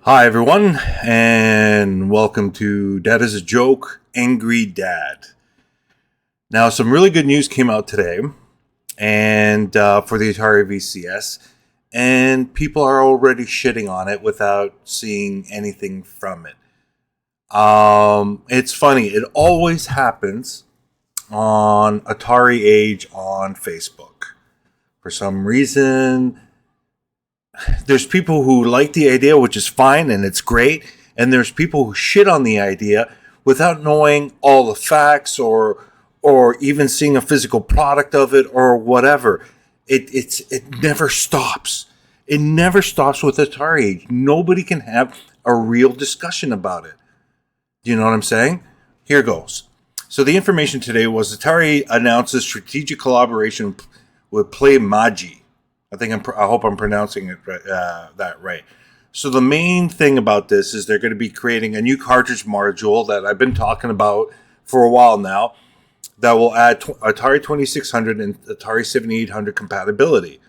Hi, everyone, and welcome to Dadisajoke, Angry Dad. Now, some really good news came out today, and for the Atari VCS, and people are already shitting on it without seeing anything from it. It's funny; it always happens on Atari Age on Facebook. For some reason, there's people who like the idea, which is fine and it's great, and there's people who shit on the idea without knowing all the facts or even seeing a physical product of it or whatever. It never stops. It never stops with Atari. Nobody can have a real discussion about it. Do you know what I'm saying? Here goes. So the information today was Atari announces strategic collaboration with Play Magi. I hope I'm pronouncing it that right. So the main thing about this is they're going to be creating a new cartridge module that I've been talking about for a while now that will add Atari 2600 and Atari 7800 compatibility.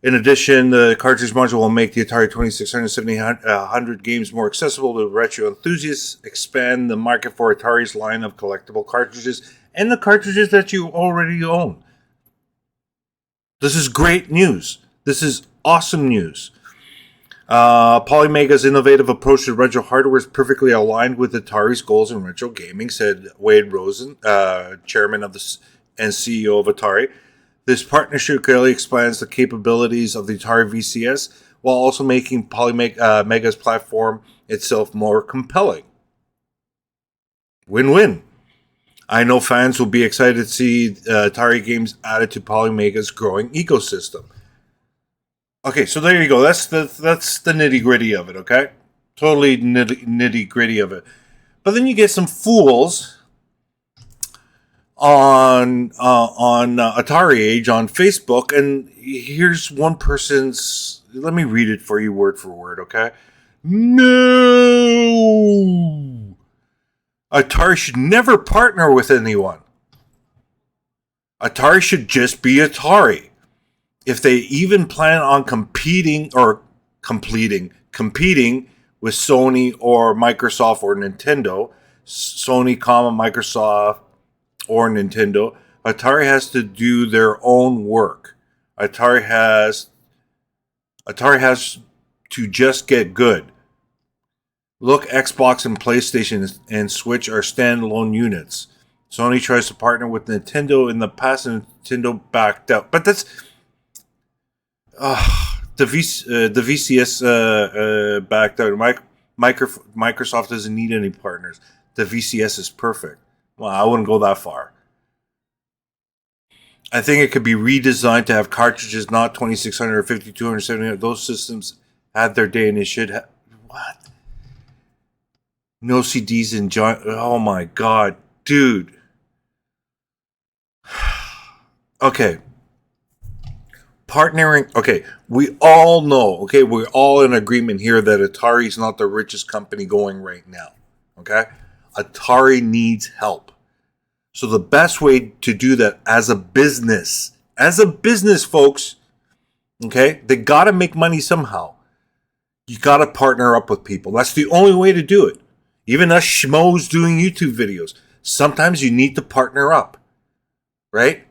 In addition, the cartridge module will make the Atari 2600 and 7800 games more accessible to retro enthusiasts, expand the market for Atari's line of collectible cartridges, and the cartridges that you already own. This is great news. This is awesome news. Polymega's innovative approach to retro hardware is perfectly aligned with Atari's goals in retro gaming, said Wade Rosen, chairman of and CEO of Atari. This partnership clearly expands the capabilities of the Atari VCS while also making Polymega's platform itself more compelling. Win-win. I know fans will be excited to see Atari games added to Polymega's growing ecosystem. Okay, so there you go. That's the nitty gritty of it. Okay, totally nitty gritty of it. But then you get some fools on Atari Age on Facebook, and here's one person's. Let me read it for you word for word. Okay, no. Atari should never partner with anyone. Atari should just be Atari. If they even plan on competing with Sony or Microsoft or Nintendo, Sony, Microsoft or Nintendo, Atari has to do their own work. Atari has to just get good. Look, Xbox and PlayStation and Switch are standalone units. Sony tries to partner with Nintendo in the past, and Nintendo backed out. But that's the VCS backed out. Microsoft doesn't need any partners. The VCS is perfect. Well, I wouldn't go that far. I think it could be redesigned to have cartridges not 2600 or 5200, 700. Those systems had their day, and it should have. What? No CDs in John. Oh my god, dude. Okay. Partnering. Okay, we all know. Okay, we're all in agreement here that Atari is not the richest company going right now. Okay, Atari needs help. So the best way to do that as a business, folks. Okay, they got to make money somehow. You got to partner up with people. That's the only way to do it. Even us schmoes doing YouTube videos. Sometimes you need to partner up. Right?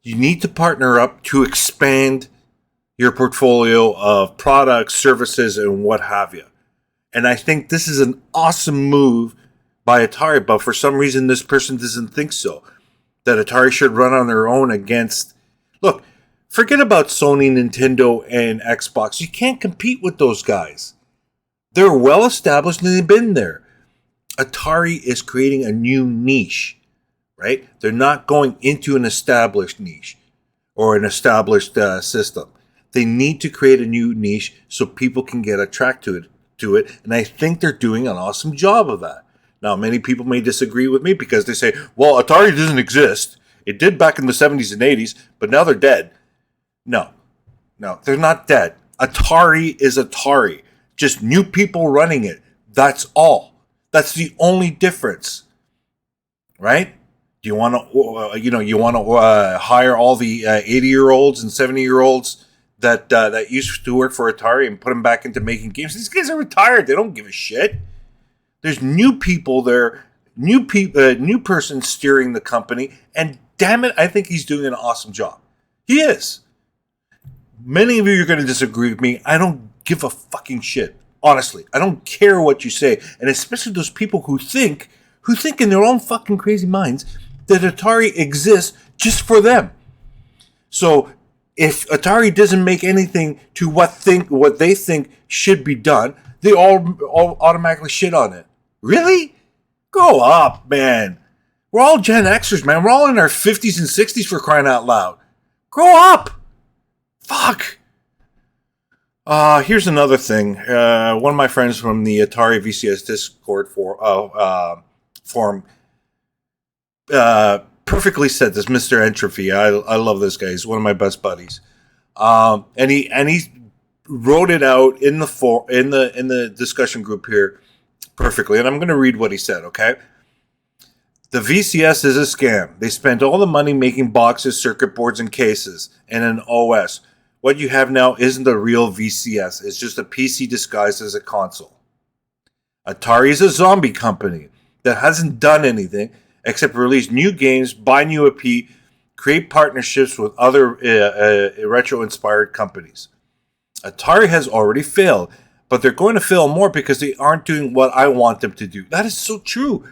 You need to partner up to expand your portfolio of products, services, and what have you. And I think this is an awesome move by Atari, but for some reason this person doesn't think so. That Atari should run on their own against... Look, forget about Sony, Nintendo, and Xbox. You can't compete with those guys. They're well established and they've been there. Atari is creating a new niche, right? They're not going into an established niche or an established system. They need to create a new niche so people can get attracted to it, and I think they're doing an awesome job of that. Now, many people may disagree with me because they say, well, Atari doesn't exist. It did back in the 70s and 80s, but now they're dead. No, they're not dead. Atari is Atari. Just new people running it. That's all. That's the only difference. Right? Do you want to, you want to hire all the 80-year-olds and 70-year-olds that used to work for Atari and put them back into making games? These guys are retired. They don't give a shit. There's new people there, new person steering the company, and damn it, I think he's doing an awesome job. He is. Many of you are going to disagree with me. I don't give a fucking shit. Honestly, I don't care what you say, and especially those people who think in their own fucking crazy minds that Atari exists just for them. So if Atari doesn't make anything to what they think should be done, they all automatically shit on it. Really? Grow up, man. We're all Gen Xers, man. We're all in our 50s and 60s for crying out loud. Grow up. Fuck. Here's another thing. One of my friends from the Atari VCS Discord forum perfectly said this, Mr. Entropy. I love this guy. He's one of my best buddies. And he wrote it out in the discussion group here perfectly. And I'm going to read what he said, okay? The VCS is a scam. They spent all the money making boxes, circuit boards, and cases, and an OS. What you have now isn't a real VCS. It's just a PC disguised as a console. Atari is a zombie company that hasn't done anything except release new games, buy new IP, create partnerships with other retro-inspired companies. Atari has already failed, but they're going to fail more because they aren't doing what I want them to do. That is so true.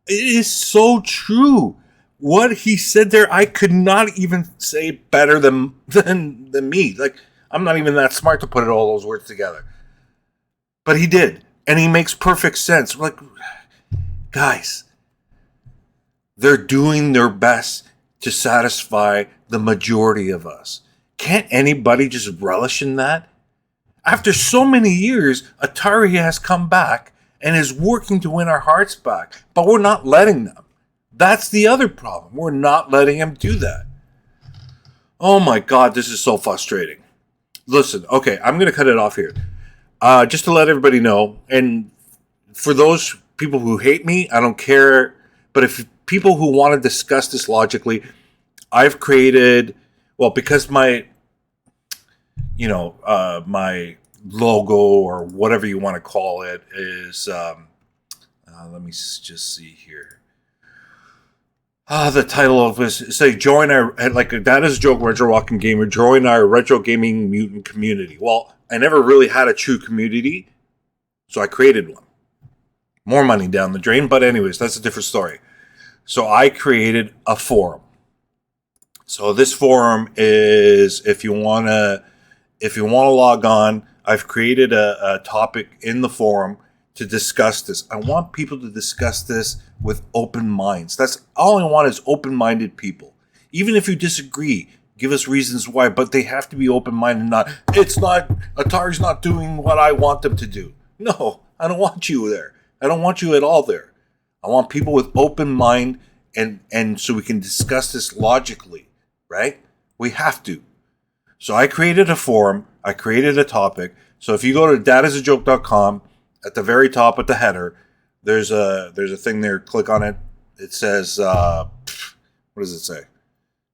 It is so true. What he said there, I could not even say better than me. Like, I'm not even that smart to put all those words together. But he did. And he makes perfect sense. Like, guys, they're doing their best to satisfy the majority of us. Can't anybody just relish in that? After so many years, Atari has come back and is working to win our hearts back. But we're not letting them. That's the other problem. We're not letting him do that. Oh my God, this is so frustrating. Listen, okay, I'm going to cut it off here. Just to let everybody know, and for those people who hate me, I don't care. But if people who want to discuss this logically, I've created, well, because my logo or whatever you want to call it is, let me just see here. The title of this, say, join our, like, Dadisajoke Retro Rockin' Gamer, join our retro gaming mutant community. Well, I never really had a true community, so I created one. More money down the drain, but anyways, that's a different story. So I created a forum. So this forum is, if you wanna log on, I've created a topic in the forum to discuss this. I want people to discuss this with open minds. That's all I want, is open-minded people. Even if you disagree, give us reasons why, but they have to be open-minded. Atari's not doing what I want them to do. No, I don't want you there. I don't want you at all there. I want people with open mind, and so we can discuss this logically, right? We have to. So I created a forum. I created a topic. So if you go to dadisajoke.com, at the very top at the header, there's a thing there. Click on it. It says, what does it say?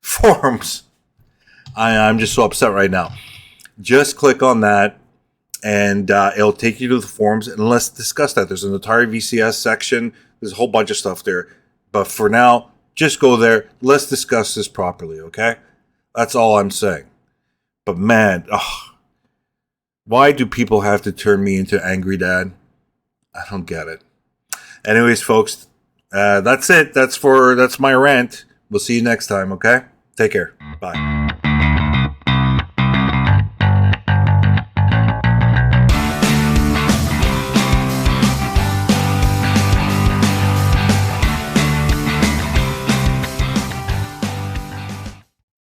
Forums. I'm just so upset right now. Just click on that, and it'll take you to the forums, and let's discuss that. There's an Atari VCS section. There's a whole bunch of stuff there. But for now, just go there. Let's discuss this properly, okay? That's all I'm saying. But man, why do people have to turn me into Angry Dad? I don't get it. Anyways, folks, that's it. That's my rant. We'll see you next time, okay? Take care. Bye.